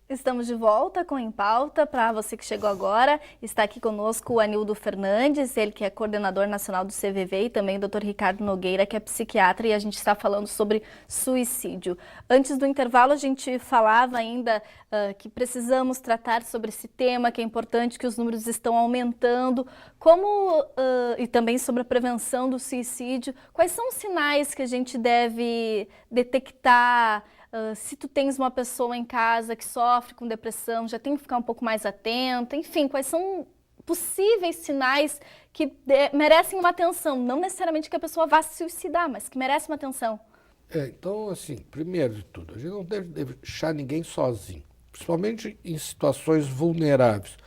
Estamos de volta com Em Pauta. Para você que chegou agora, está aqui conosco o Anildo Fernandes, ele que é coordenador nacional do CVV, e também o Dr. Ricardo Nogueira, que é psiquiatra, e a gente está falando sobre suicídio. Antes do intervalo, a gente falava ainda que precisamos tratar sobre esse tema, que é importante, que os números estão aumentando, e também sobre a prevenção do suicídio. Quais são os sinais que a gente deve detectar? Se tu tens uma pessoa em casa que sofre com depressão, já tem que ficar um pouco mais atento. Enfim, quais são possíveis sinais que merecem uma atenção? Não necessariamente que a pessoa vá se suicidar, mas que merece uma atenção. Então, assim, primeiro de tudo, a gente não deve deixar ninguém sozinho, principalmente em situações vulneráveis.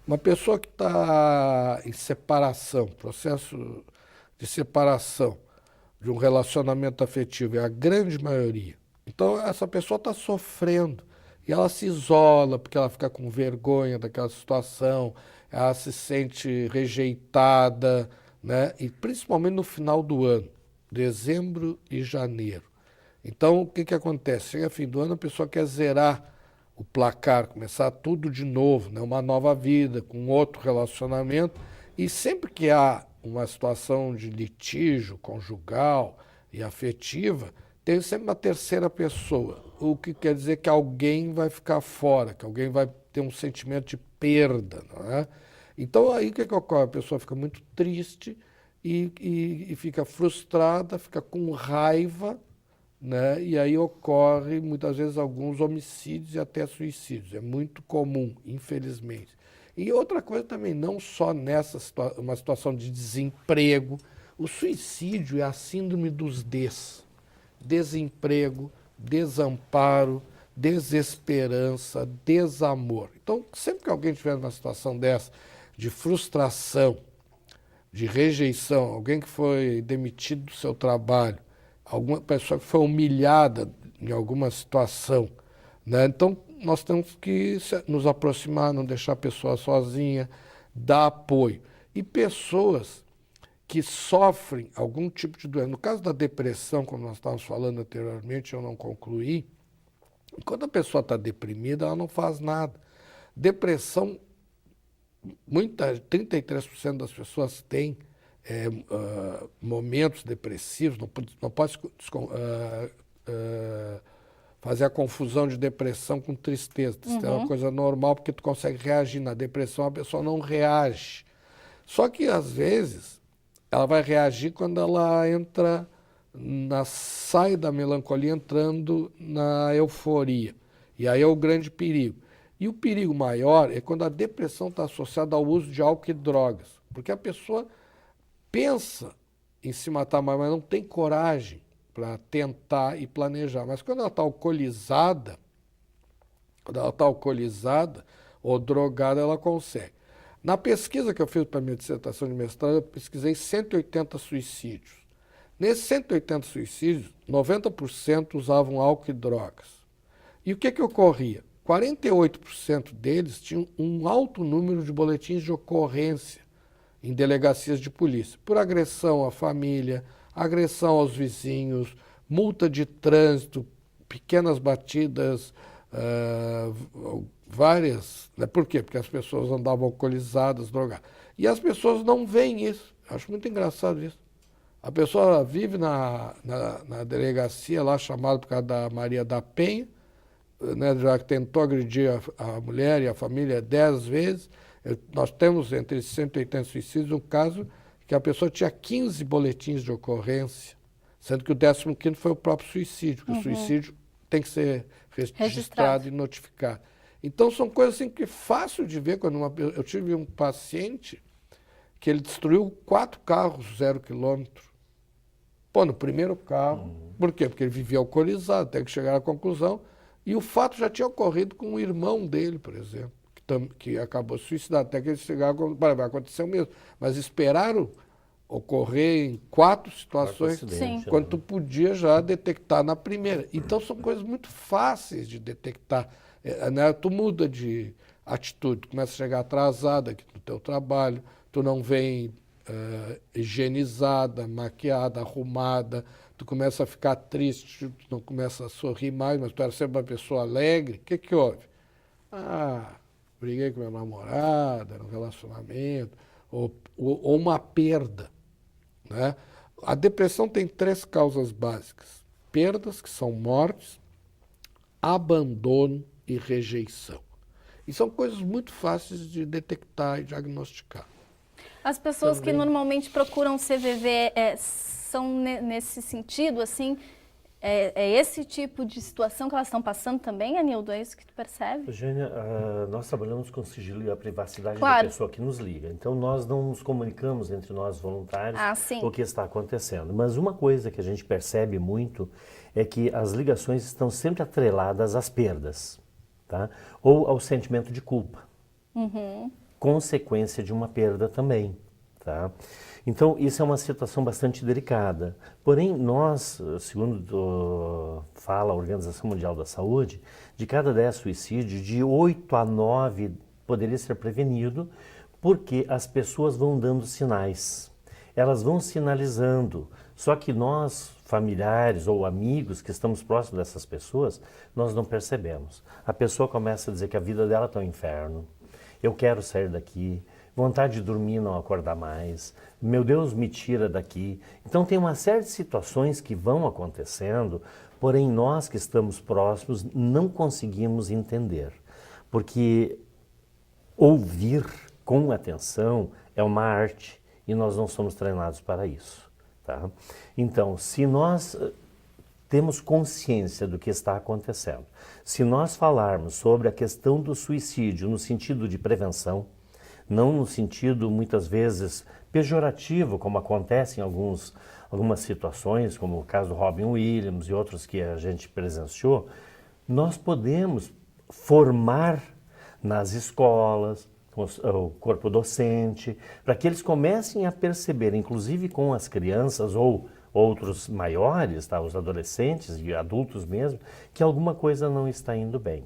Uma pessoa que está em separação, processo de separação de um relacionamento afetivo, é a grande maioria. Então, essa pessoa está sofrendo e ela se isola porque ela fica com vergonha daquela situação, ela se sente rejeitada, né? E principalmente no final do ano, dezembro e janeiro. Então, o que acontece? Chega fim do ano, a pessoa quer zerar o placar, começar tudo de novo, né? Uma nova vida, com outro relacionamento. E sempre que há uma situação de litígio conjugal e afetiva, tem sempre uma terceira pessoa, o que quer dizer que alguém vai ficar fora, que alguém vai ter um sentimento de perda, não é? Então, aí o que ocorre? A pessoa fica muito triste e fica frustrada, fica com raiva, né? E aí ocorre, muitas vezes, alguns homicídios e até suicídios. É muito comum, infelizmente. E outra coisa também, não só uma situação de desemprego, o suicídio é a síndrome dos Ds. Desemprego, desamparo, desesperança, desamor. Então, sempre que alguém estiver numa situação dessa, de frustração, de rejeição, alguém que foi demitido do seu trabalho, alguma pessoa que foi humilhada em alguma situação, né? Então, nós temos que nos aproximar, não deixar a pessoa sozinha, dar apoio. E pessoas que sofrem algum tipo de doença. No caso da depressão, como nós estávamos falando anteriormente, eu não concluí, quando a pessoa está deprimida, ela não faz nada. Depressão, 33% das pessoas têm momentos depressivos, não pode fazer a confusão de depressão com tristeza. Tristeza é uma coisa normal, porque tu consegue reagir. Na depressão, a pessoa não reage. Só que, às vezes, ela vai reagir quando ela sai da melancolia entrando na euforia. E aí é o grande perigo. E o perigo maior é quando a depressão está associada ao uso de álcool e drogas. Porque a pessoa pensa em se matar, mas não tem coragem para tentar e planejar. Mas quando ela está alcoolizada ou drogada, ela consegue. Na pesquisa que eu fiz para a minha dissertação de mestrado, eu pesquisei 180 suicídios. Nesses 180 suicídios, 90% usavam álcool e drogas. E o que ocorria? 48% deles tinham um alto número de boletins de ocorrência em delegacias de polícia, por agressão à família, agressão aos vizinhos, multa de trânsito, pequenas batidas, várias, né? Por quê? Porque as pessoas andavam alcoolizadas, drogadas. E as pessoas não veem isso. Acho muito engraçado isso. A pessoa vive na delegacia lá, chamada por causa da Maria da Penha, né? Já tentou agredir a mulher e a família 10 vezes. Nós temos, entre esses 180 suicídios, um caso que a pessoa tinha 15 boletins de ocorrência, sendo que o 15º foi o próprio suicídio, porque o suicídio tem que ser registrado e notificado. Então, são coisas assim que é fácil de ver. Eu tive um paciente que ele destruiu 4 carros 0 quilômetro. No primeiro carro. Por quê? Porque ele vivia alcoolizado, tem que chegar à conclusão. E o fato já tinha ocorrido com o irmão dele, por exemplo, que acabou suicidado. Até que ele chegar, vai acontecer o mesmo. Mas esperaram ocorrer em 4 situações, quando tu podia já detectar na primeira. Então, são coisas muito fáceis de detectar. Né? Tu muda de atitude, tu começa a chegar atrasado aqui no teu trabalho, tu não vem higienizada, maquiada, arrumada, tu começa a ficar triste, tu não começa a sorrir mais, mas tu era sempre uma pessoa alegre, o que que houve? Ah, briguei com minha namorada, era um relacionamento, ou uma perda, né? A depressão tem 3 causas básicas: perdas, que são mortes, abandono e rejeição. E são coisas muito fáceis de detectar e diagnosticar. As pessoas que Também. normalmente procuram CVV são nesse sentido, assim, é esse tipo de situação que elas estão passando também, Anildo? É isso que tu percebe? Eugênia, nós trabalhamos com sigilo e a privacidade Claro. da pessoa que nos liga. Então, nós não nos comunicamos entre nós voluntários Sim. o que está acontecendo. Mas uma coisa que a gente percebe muito é que as ligações estão sempre atreladas às perdas, tá? Ou ao sentimento de culpa. Consequência de uma perda também, tá? Então, isso é uma situação bastante delicada. Porém, nós, segundo fala a Organização Mundial da Saúde, de cada 10 suicídios, de 8 a 9 poderia ser prevenido, porque as pessoas vão dando sinais. Elas vão sinalizando. Só que nós, familiares ou amigos que estamos próximos dessas pessoas, nós não percebemos. A pessoa começa a dizer que a vida dela está um inferno. Eu quero sair daqui, vontade de dormir e não acordar mais, meu Deus, me tira daqui. Então tem uma série de situações que vão acontecendo, porém nós que estamos próximos não conseguimos entender, porque ouvir com atenção é uma arte e nós não somos treinados para isso, tá? Então, se nós temos consciência do que está acontecendo, se nós falarmos sobre a questão do suicídio no sentido de prevenção, não no sentido, muitas vezes, pejorativo, como acontece em algumas situações, como o caso do Robin Williams e outros que a gente presenciou, nós podemos formar nas escolas, o corpo docente, para que eles comecem a perceber, inclusive com as crianças ou outros maiores, tá, os adolescentes e adultos mesmo, que alguma coisa não está indo bem.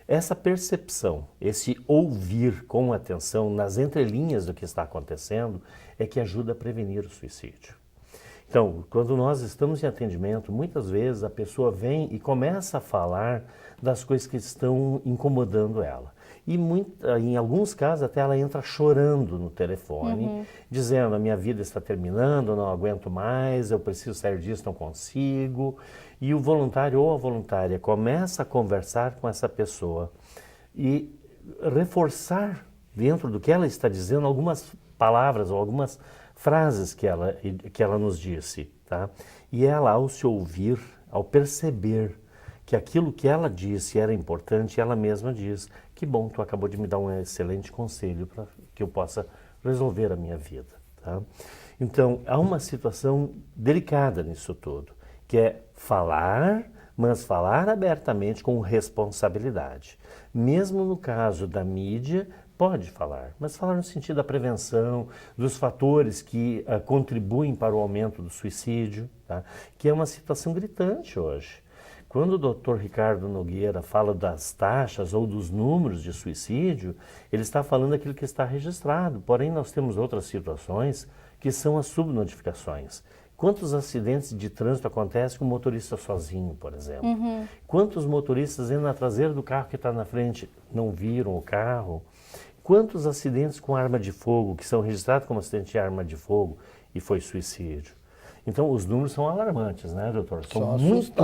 Essa percepção, esse ouvir com atenção nas entrelinhas do que está acontecendo, é que ajuda a prevenir o suicídio. Então, quando nós estamos em atendimento, muitas vezes a pessoa vem e começa a falar das coisas que estão incomodando ela. E em alguns casos até ela entra chorando no telefone, dizendo: a minha vida está terminando, eu não aguento mais, eu preciso sair disso, não consigo. E o voluntário ou a voluntária começa a conversar com essa pessoa e reforçar dentro do que ela está dizendo algumas palavras ou algumas frases que ela nos disse, tá? E ela, ao se ouvir, ao perceber que aquilo que ela disse era importante, ela mesma diz: que bom, tu acabou de me dar um excelente conselho para que eu possa resolver a minha vida, tá? Então, há uma situação delicada nisso tudo, que é falar, mas falar abertamente com responsabilidade. Mesmo no caso da mídia, pode falar, mas falar no sentido da prevenção, dos fatores que contribuem para o aumento do suicídio, tá? Que é uma situação gritante hoje. Quando o Dr. Ricardo Nogueira fala das taxas ou dos números de suicídio, ele está falando aquilo que está registrado. Porém, nós temos outras situações que são as subnotificações. Quantos acidentes de trânsito acontecem com o motorista sozinho, por exemplo? Quantos motoristas indo na traseira do carro que está na frente não viram o carro? Quantos acidentes com arma de fogo que são registrados como acidente de arma de fogo e foi suicídio? Então, os números são alarmantes, né, doutor? São muito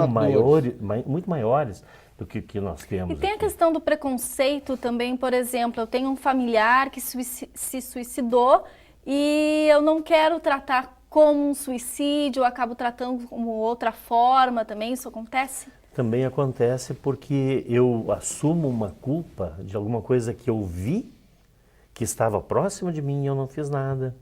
maiores do que nós temos. E tem aqui. a questão do preconceito também, por exemplo, eu tenho um familiar que se suicidou e eu não quero tratar como um suicídio, eu acabo tratando como outra forma também, isso acontece? Também acontece porque eu assumo uma culpa de alguma coisa que eu vi, que estava próxima de mim e eu não fiz nada.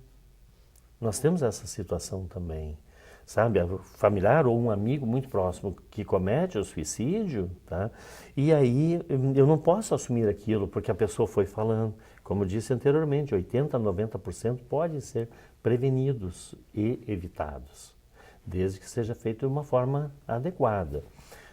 Nós temos essa situação também. Sabe, familiar ou um amigo muito próximo que comete o suicídio, tá? E aí eu não posso assumir aquilo porque a pessoa foi falando. Como eu disse anteriormente, 80% a 90% podem ser prevenidos e evitados, desde que seja feito de uma forma adequada.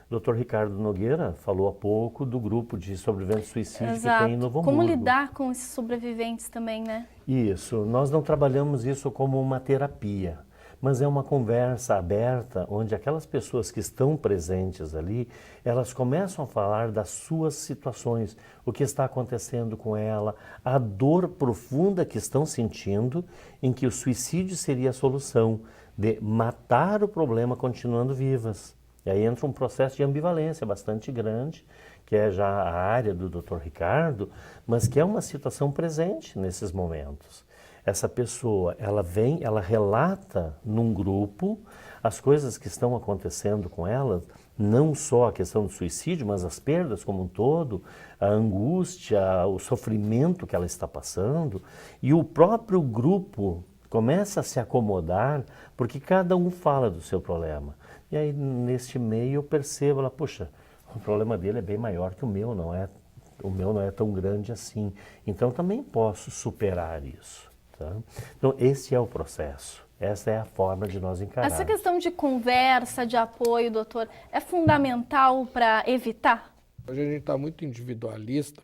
O Dr. Ricardo Nogueira falou há pouco do grupo de sobreviventes de suicídio que Exato. tem em Novo Como Hamburgo. lidar com esses sobreviventes também, né? Isso, nós não trabalhamos isso como uma terapia, mas é uma conversa aberta onde aquelas pessoas que estão presentes ali, elas começam a falar das suas situações, o que está acontecendo com ela, a dor profunda que estão sentindo, em que o suicídio seria a solução de matar o problema continuando vivas. E aí entra um processo de ambivalência bastante grande, que é já a área do Dr. Ricardo, mas que é uma situação presente nesses momentos. Essa pessoa, ela vem, ela relata num grupo as coisas que estão acontecendo com ela, não só a questão do suicídio, mas as perdas como um todo, a angústia, o sofrimento que ela está passando, e o próprio grupo começa a se acomodar, porque cada um fala do seu problema. E aí, neste meio, eu percebo, ela, puxa, o problema dele é bem maior que o meu não é tão grande assim. Então, também posso superar isso. Tá? Então, esse é o processo. Essa é a forma de nós encararmos. Essa questão de conversa, de apoio, doutor, é fundamental para evitar? Hoje a gente está muito individualista.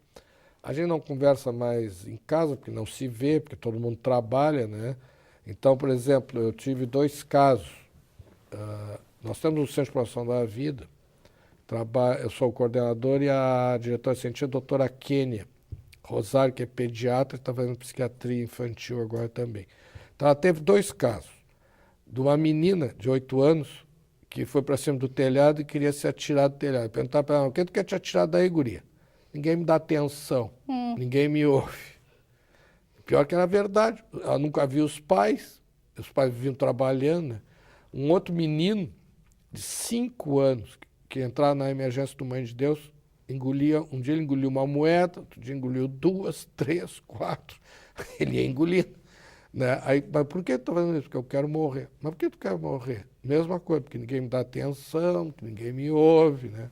A gente não conversa mais em casa, porque não se vê, porque todo mundo trabalha, né? Então, por exemplo, eu tive 2 casos. Nós temos um Centro de Promoção da Vida. Eu sou o coordenador e a diretora científica é a doutora Kênia Rosário, que é pediatra e está fazendo psiquiatria infantil agora também. Então, ela teve 2 casos. De uma menina de 8 anos que foi para cima do telhado e queria se atirar do telhado. Perguntar para ela, o que tu quer te atirar daí, guria? Ninguém me dá atenção, ninguém me ouve. Pior que era verdade. Ela nunca viu os pais viviam trabalhando, né? Um outro menino de 5 anos que entrava na emergência do Mãe de Deus, um dia ele engoliu uma moeda, outro dia engoliu 2, 3, 4, ele ia engolindo. Né? Aí, mas por que tu está fazendo isso? Porque eu quero morrer. Mas por que tu quer morrer? Mesma coisa, porque ninguém me dá atenção, porque ninguém me ouve. Né?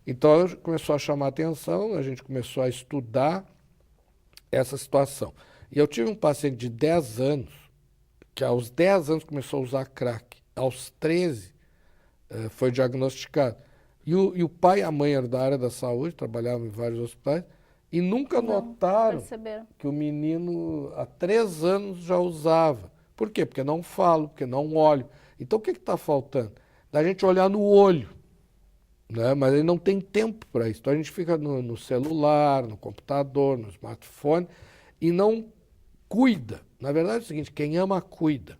Então começou a chamar atenção, a gente começou a estudar essa situação. E eu tive um paciente de 10 anos, que aos 10 anos começou a usar crack, aos 13 foi diagnosticado. E o pai e a mãe eram da área da saúde, trabalhavam em vários hospitais, e nunca notaram que o menino há 3 anos já usava. Por quê? Porque não falo, porque não olho. Então o que está faltando? Da gente olhar no olho, né? Mas ele não tem tempo para isso. Então a gente fica no celular, no computador, no smartphone e não cuida. Na verdade é o seguinte, quem ama, cuida.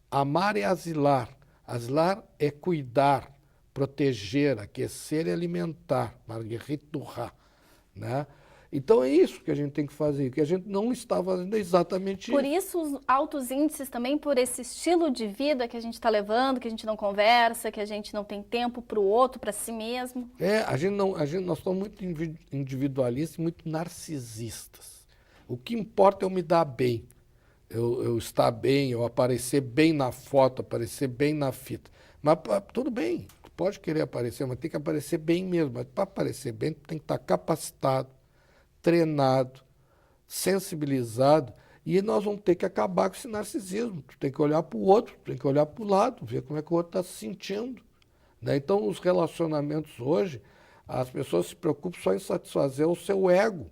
Amar é asilar. Asilar é cuidar, proteger, aquecer e alimentar. Marguerite Duras, né? Então é isso que a gente tem que fazer, que a gente não está fazendo exatamente Por isso os altos índices também, por esse estilo de vida que a gente está levando, que a gente não conversa, que a gente não tem tempo para o outro, para si mesmo. Nós estamos muito individualistas e muito narcisistas. O que importa é eu me dar bem, eu estar bem, eu aparecer bem na foto, aparecer bem na fita. Mas tudo bem, tu pode querer aparecer, mas tem que aparecer bem mesmo. Mas para aparecer bem, tu tem que estar capacitado, treinado, sensibilizado, e nós vamos ter que acabar com esse narcisismo. Tu tem que olhar para o outro, tu tem que olhar para o lado, ver como é que o outro está se sentindo. Né? Então, os relacionamentos hoje, as pessoas se preocupam só em satisfazer o seu ego,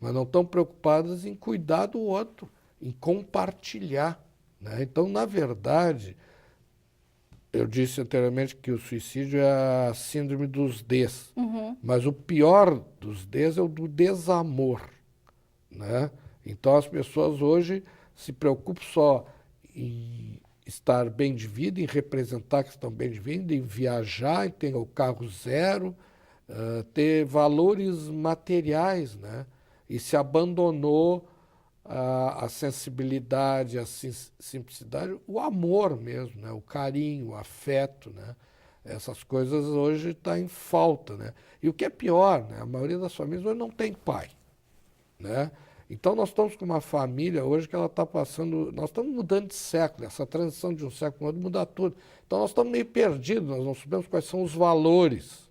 mas não estão preocupadas em cuidar do outro, em compartilhar. Né? Então, na verdade, eu disse anteriormente que o suicídio é a síndrome dos Ds, mas o pior dos Ds é o do desamor. Né? Então as pessoas hoje se preocupam só em estar bem de vida, em representar que estão bem de vida, em viajar, em ter o carro zero, ter valores materiais, né? E se abandonou a sensibilidade, a simplicidade, o amor mesmo, né? O carinho, o afeto, né? Essas coisas hoje estão em falta, né? E o que é pior, né? A maioria das famílias hoje não tem pai, né? Então nós estamos com uma família hoje que ela está passando, nós estamos mudando de século, essa transição de um século para outro muda tudo. Então nós estamos meio perdidos, nós não sabemos quais são os valores,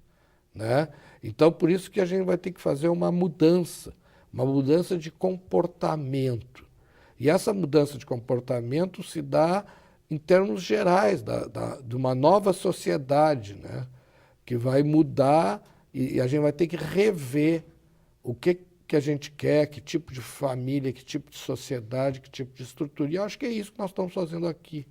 né? Então por isso que a gente vai ter que fazer uma mudança de comportamento. E essa mudança de comportamento se dá em termos gerais, de uma nova sociedade, né? que vai mudar e a gente vai ter que rever o que a gente quer, que tipo de família, que tipo de sociedade, que tipo de estrutura. E eu acho que é isso que nós estamos fazendo aqui.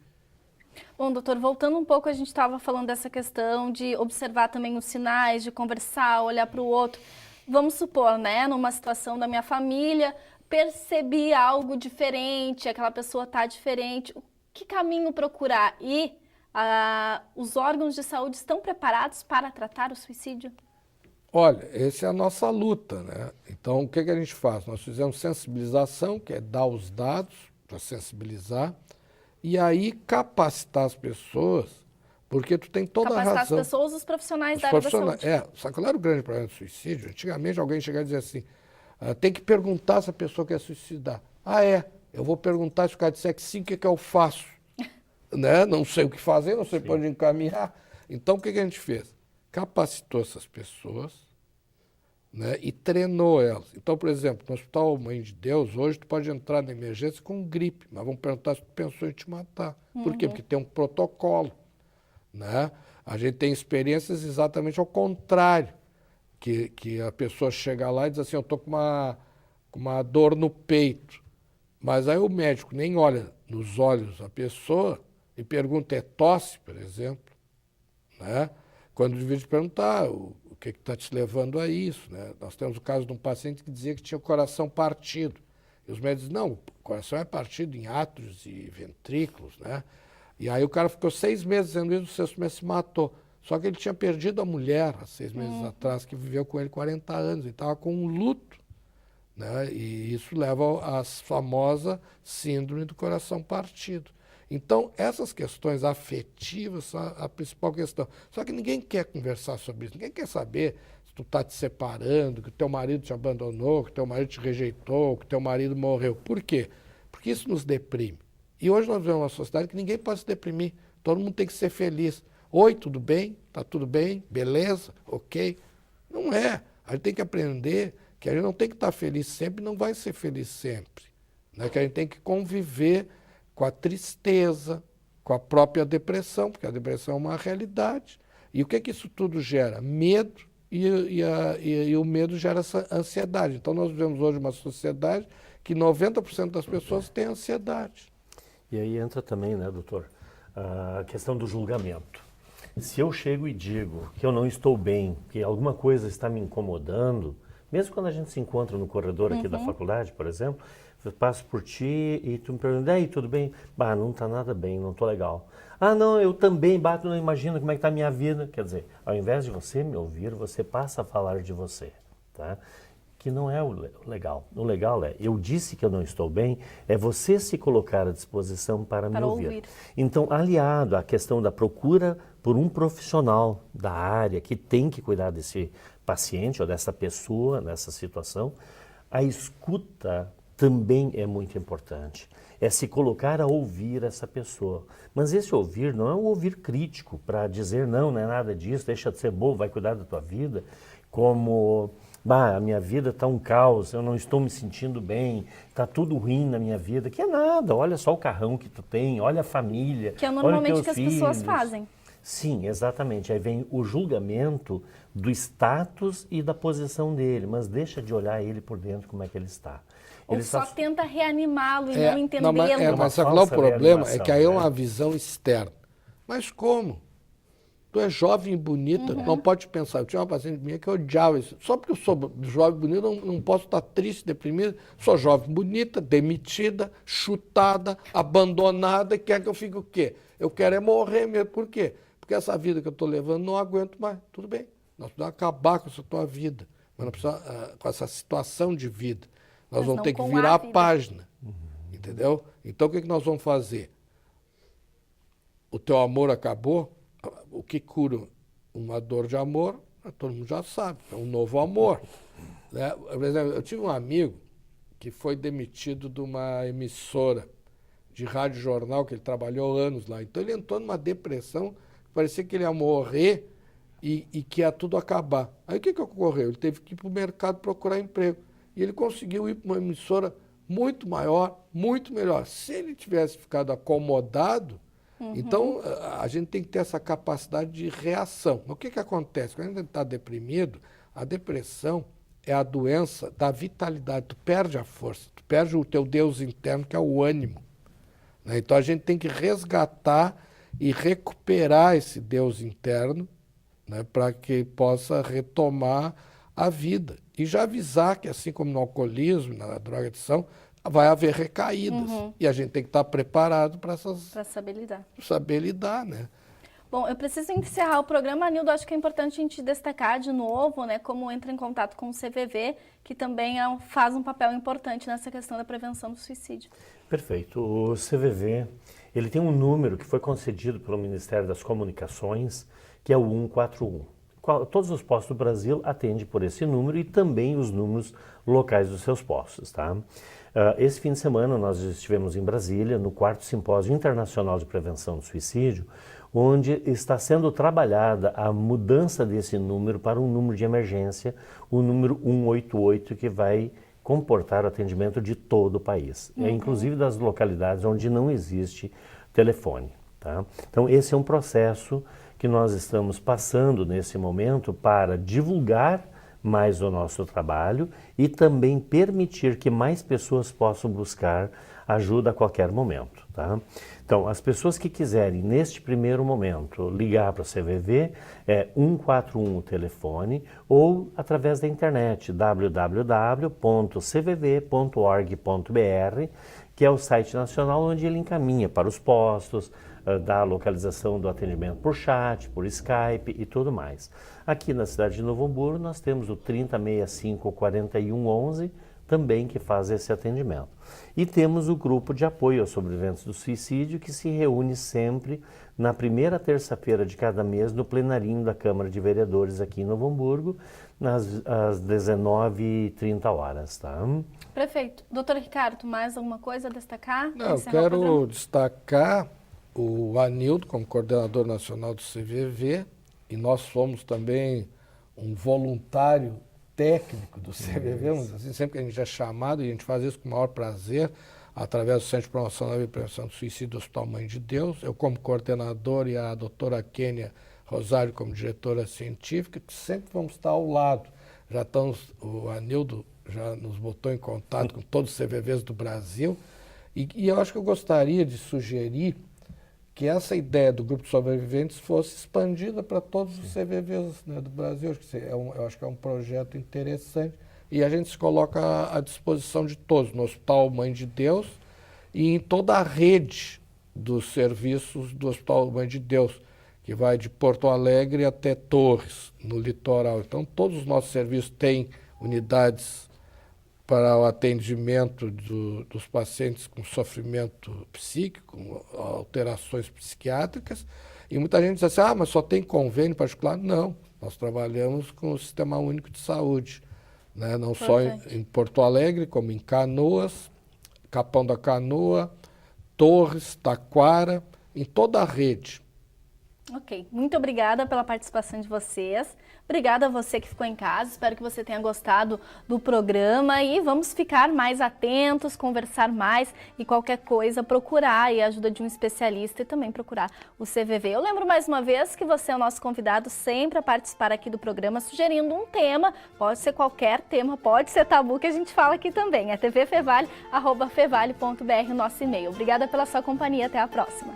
Bom, doutor, voltando um pouco, a gente estava falando dessa questão de observar também os sinais, de conversar, olhar para o outro. Vamos supor, né, numa situação da minha família, percebi algo diferente, aquela pessoa está diferente. Que caminho procurar? E os órgãos de saúde estão preparados para tratar o suicídio? Olha, essa é a nossa luta, né? Então, o que a gente faz? Nós fizemos sensibilização, que é dar os dados para sensibilizar, e aí capacitar as pessoas, porque tu tem toda a razão. Capacitar as pessoas, os profissionais da área da saúde. Só que lá era o grande problema do suicídio. Antigamente alguém chegava e dizia assim, tem que perguntar se a pessoa quer suicidar. Eu vou perguntar, se o cara disser que sim, o que eu faço? Né? Não sei o que fazer, não sei para onde encaminhar. Então, o que a gente fez? Capacitou essas pessoas, né, e treinou elas. Então, por exemplo, no Hospital Mãe de Deus, hoje tu pode entrar na emergência com gripe, mas vamos perguntar se tu pensou em te matar. Por quê? Porque tem um protocolo. Né? A gente tem experiências exatamente ao contrário, que a pessoa chega lá e diz assim, eu estou com uma dor no peito, mas aí o médico nem olha nos olhos da pessoa e pergunta, é tosse, por exemplo, né? Quando devia te perguntar o que está te levando a isso, né? Nós temos o caso de um paciente que dizia que tinha o coração partido. E os médicos dizem, não, o coração é partido em átrios e ventrículos, né? E aí o cara ficou 6 meses dizendo isso, no 6º mês se matou. Só que ele tinha perdido a mulher há 6 meses atrás, que viveu com ele 40 anos, e estava com um luto, né? E isso leva à famosa síndrome do coração partido. Então, essas questões afetivas são a principal questão. Só que ninguém quer conversar sobre isso, ninguém quer saber se tu está te separando, que o teu marido te abandonou, que o teu marido te rejeitou, que o teu marido morreu. Por quê? Porque isso nos deprime. E hoje nós vivemos uma sociedade que ninguém pode se deprimir, todo mundo tem que ser feliz. Oi, tudo bem? Tá tudo bem? Beleza? Ok? Não é. A gente tem que aprender que a gente não tem que estar feliz sempre, não vai ser feliz sempre. Né? Que a gente tem que conviver com a tristeza, com a própria depressão, porque a depressão é uma realidade. E o que isso tudo gera? Medo, e o medo gera essa ansiedade. Então nós vivemos hoje uma sociedade que 90% das pessoas têm ansiedade. E aí entra também, né, doutor, a questão do julgamento. Se eu chego e digo que eu não estou bem, que alguma coisa está me incomodando, mesmo quando a gente se encontra no corredor aqui da faculdade, por exemplo, eu passo por ti e tu me pergunta, aí, tudo bem? Bah, não está nada bem, não estou legal. Ah, não, eu também, bah, tu não imagina como é que está a minha vida. Quer dizer, ao invés de você me ouvir, você passa a falar de você, tá? Que não é o legal. O legal é, eu disse que eu não estou bem, é você se colocar à disposição para me ouvir. Então, aliado à questão da procura por um profissional da área que tem que cuidar desse paciente ou dessa pessoa nessa situação, a escuta também é muito importante. É se colocar a ouvir essa pessoa. Mas esse ouvir não é um ouvir crítico para dizer não é nada disso, deixa de ser bobo, vai cuidar da tua vida, como... Bah, a minha vida está um caos, eu não estou me sentindo bem, está tudo ruim na minha vida. Que é nada, olha só o carrão que tu tem, olha a família, que é normalmente o que as filhos. pessoas fazem. Sim, exatamente. Aí vem o julgamento do status e da posição dele, mas deixa de olhar ele por dentro como é que ele está. Ou só tenta reanimá-lo e não entendê-lo. Mas só que lá o problema é que aí é uma visão externa. Mas como? Tu é jovem e bonita, não pode pensar. Eu tinha uma paciente minha que odiava isso. Só porque eu sou jovem e bonita, não posso estar triste, deprimida. Sou jovem, bonita, demitida, chutada, abandonada, e quer que eu fique o quê? Eu quero é morrer mesmo. Por quê? Porque essa vida que eu estou levando não aguento mais. Tudo bem, nós precisamos acabar com essa tua vida, mas não precisa, com essa situação de vida. Nós vamos ter que virar a página, entendeu? Então o que nós vamos fazer? O teu amor acabou? O que cura uma dor de amor, todo mundo já sabe, é um novo amor. Né? Por exemplo, eu tive um amigo que foi demitido de uma emissora de rádio jornal, que ele trabalhou anos lá. Então ele entrou numa depressão, parecia que ele ia morrer e que ia tudo acabar. Aí o que ocorreu? Ele teve que ir para o mercado procurar emprego. E ele conseguiu ir para uma emissora muito maior, muito melhor. Se ele tivesse ficado acomodado, Então, a gente tem que ter essa capacidade de reação. Mas o que acontece? Quando a gente está deprimido, a depressão é a doença da vitalidade. Tu perde a força, tu perde o teu Deus interno, que é o ânimo. Né? Então, a gente tem que resgatar e recuperar esse Deus interno, né, para que possa retomar a vida. E já avisar que, assim como no alcoolismo, na drogadição, vai haver recaídas. E a gente tem que estar preparado para saber lidar, né? Bom, eu preciso encerrar o programa, Anildo. Acho que é importante a gente destacar de novo, né, como entra em contato com o CVV, que também faz um papel importante nessa questão da prevenção do suicídio. Perfeito. O CVV, ele tem um número que foi concedido pelo Ministério das Comunicações, que é o 141. Todos os postos do Brasil atendem por esse número e também os números locais dos seus postos, tá? Esse fim de semana nós estivemos em Brasília, no 4º Simpósio Internacional de Prevenção do Suicídio, onde está sendo trabalhada a mudança desse número para um número de emergência, o número 188, que vai comportar o atendimento de todo o país, inclusive das localidades onde não existe telefone, tá? Então esse é um processo que nós estamos passando nesse momento para divulgar mais o nosso trabalho e também permitir que mais pessoas possam buscar ajuda a qualquer momento, tá? Então, as pessoas que quiserem, neste primeiro momento, ligar para o CVV, é 141 o telefone, ou através da internet, www.cvv.org.br, que é o site nacional onde ele encaminha para os postos, da localização do atendimento por chat, por Skype e tudo mais. Aqui na cidade de Novo Hamburgo nós temos o 3065-4111, também que faz esse atendimento. E temos o grupo de apoio aos sobreviventes do suicídio, que se reúne sempre na primeira terça-feira de cada mês no plenarinho da Câmara de Vereadores aqui em Novo Hamburgo, às 19h30, tá? Prefeito. Doutor Ricardo, mais alguma coisa a destacar? Não, eu quero destacar o Anildo como coordenador nacional do CVV, e nós somos também um voluntário técnico do CVV, assim, sempre que a gente é chamado, e a gente faz isso com o maior prazer, através do Centro de Promoção da Vida e Prevenção do Suicídio do Hospital Mãe de Deus, eu como coordenador e a doutora Kênia Rosário como diretora científica, que sempre vamos estar ao lado. Já estamos, o Anildo já nos botou em contato com todos os CVVs do Brasil, e eu acho que eu gostaria de sugerir que essa ideia do grupo de sobreviventes fosse expandida para todos os CVVs, né, do Brasil. Eu acho que é um projeto interessante e a gente se coloca à disposição de todos, no Hospital Mãe de Deus e em toda a rede dos serviços do Hospital Mãe de Deus, que vai de Porto Alegre até Torres, no litoral. Então, todos os nossos serviços têm unidades para o atendimento dos pacientes com sofrimento psíquico, com alterações psiquiátricas. E muita gente diz assim, mas só tem convênio particular? Não, nós trabalhamos com o Sistema Único de Saúde, né? Não só em Porto Alegre, como em Canoas, Capão da Canoa, Torres, Taquara, em toda a rede. Ok, muito obrigada pela participação de vocês. Obrigada a você que ficou em casa, espero que você tenha gostado do programa e vamos ficar mais atentos, conversar mais e qualquer coisa procurar a ajuda de um especialista e também procurar o CVV. Eu lembro mais uma vez que você é o nosso convidado sempre a participar aqui do programa, sugerindo um tema, pode ser qualquer tema, pode ser tabu que a gente fala aqui também, é tvfevale@fevale.br o nosso e-mail. Obrigada pela sua companhia, até a próxima.